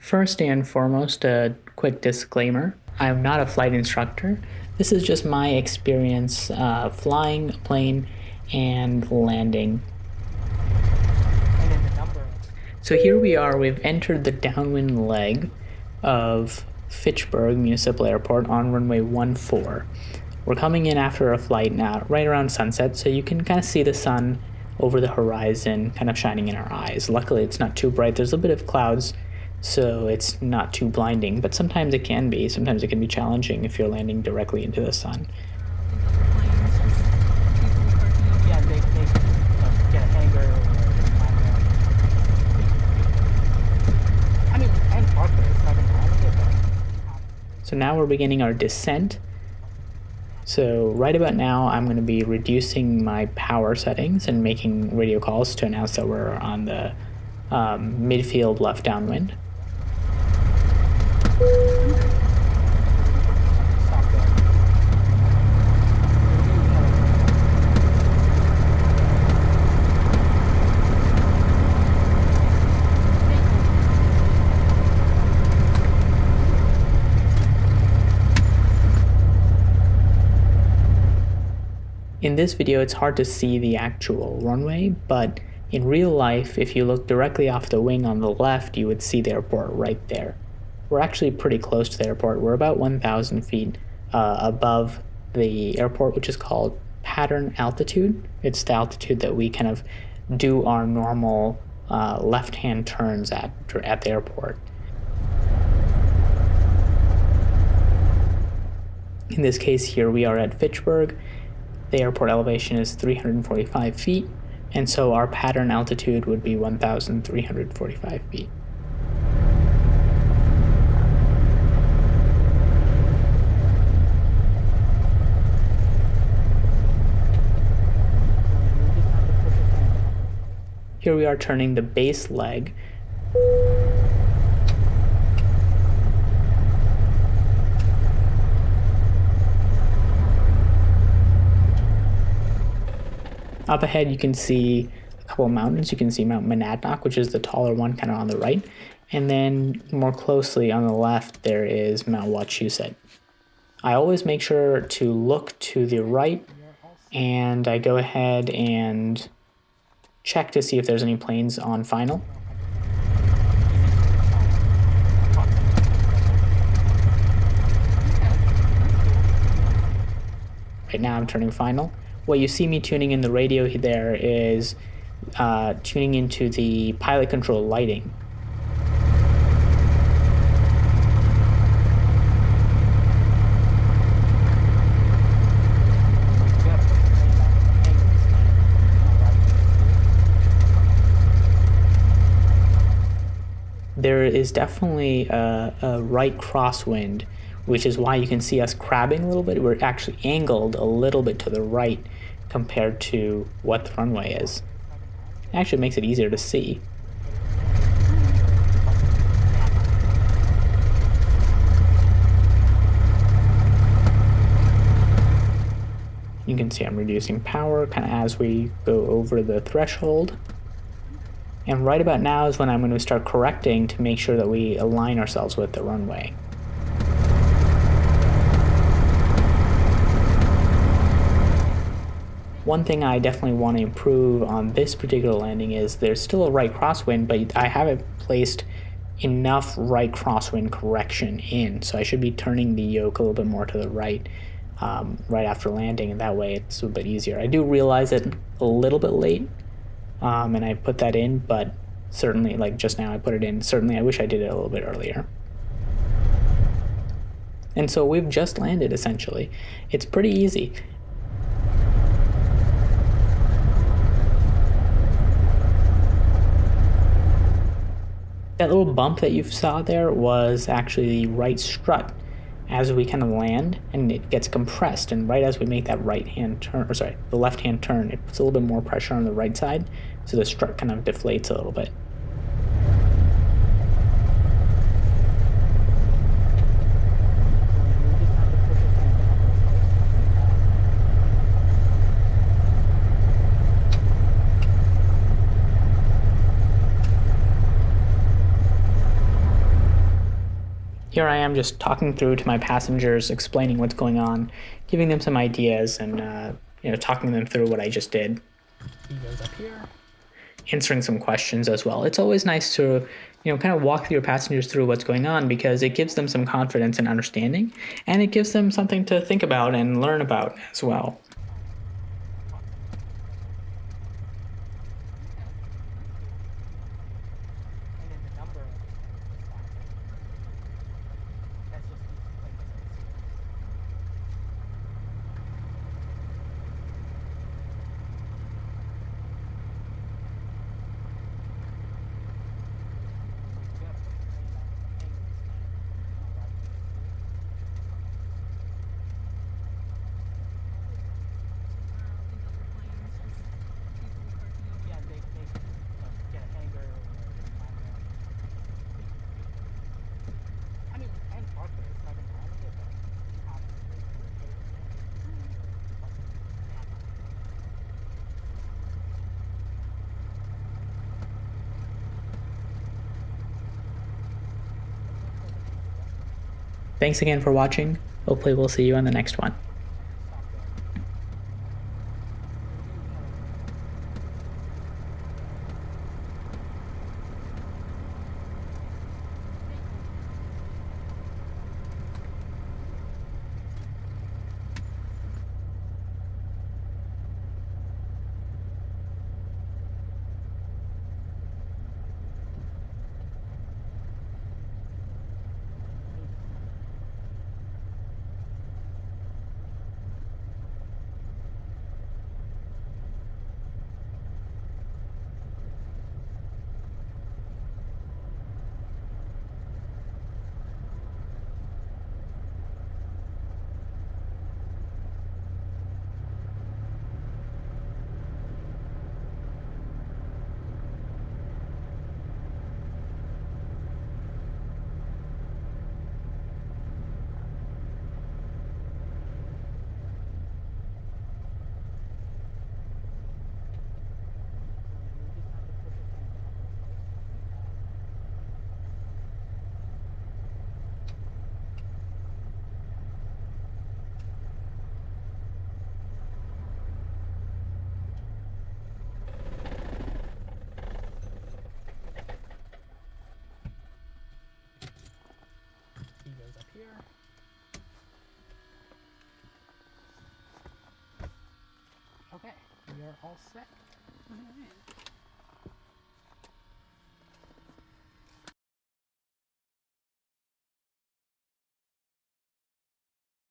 First and foremost, a quick disclaimer. I'm not a flight instructor. This is just my experience flying a plane and landing. So here we are, we've entered the downwind leg of Fitchburg Municipal Airport on runway 14. We're coming in after a flight now, right around sunset, so you can kind of see the sun over the horizon kind of shining in our eyes. Luckily, it's not too bright. There's a bit of clouds, so it's not too blinding, but sometimes it can be. Sometimes it can be challenging if you're landing directly into the sun. Yeah, they get a hanger or I mean, and park there. It's not going to happen. So now we're beginning our descent. So right about now, I'm going to be reducing my power settings and making radio calls to announce that we're on the midfield left downwind. In this video, it's hard to see the actual runway, but in real life, if you look directly off the wing on the left, you would see the airport right there. We're actually pretty close to the airport. We're about 1,000 feet above the airport, which is called pattern altitude. It's the altitude that we kind of do our normal left-hand turns at the airport. In this case here, we are at Fitchburg. The airport elevation is 345 feet, and so our pattern altitude would be 1,345 feet. Here we are turning the base leg. Up ahead, you can see a couple of mountains. You can see Mount Monadnock, which is the taller one, kind of on the right. And then more closely on the left, there is Mount Wachusett. I always make sure to look to the right, and I go ahead and check to see if there's any planes on final. Right now, I'm turning final. What you see me tuning in the radio there is tuning into the pilot control lighting. There is definitely a right crosswind, which is why you can see us crabbing a little bit. We're actually angled a little bit to the right compared to what the runway is. It actually makes it easier to see. You can see I'm reducing power kind of as we go over the threshold. And right about now is when I'm going to start correcting to make sure that we align ourselves with the runway. One thing I definitely want to improve on this particular landing is there's still a right crosswind, but I haven't placed enough right crosswind correction in. So I should be turning the yoke a little bit more to the right right after landing, and that way it's a bit easier. I do realize it a little bit late, and I put that in, but certainly, like just now I put it in. Certainly I wish I did it a little bit earlier. And so we've just landed, essentially. It's pretty easy. That little bump that you saw there was actually the right strut. As we kind of land, and it gets compressed, and right as we make that right-hand turn, or sorry, the left-hand turn, it puts a little bit more pressure on the right side, so the strut kind of deflates a little bit. here I am just talking through to my passengers, explaining what's going on, giving them some ideas, and talking them through what I just did. He goes up here. Answering some questions as well. It's always nice to, kind of walk your passengers through what's going on because it gives them some confidence and understanding, and it gives them something to think about and learn about as well. And then the number of that's just like yeah, they get a hanger or I mean, and park there. It's not gonna harm it, but you have to wait for it. Thanks again for watching. Hopefully we'll see you on the next one. He goes up here. Okay, we are all set. Alright.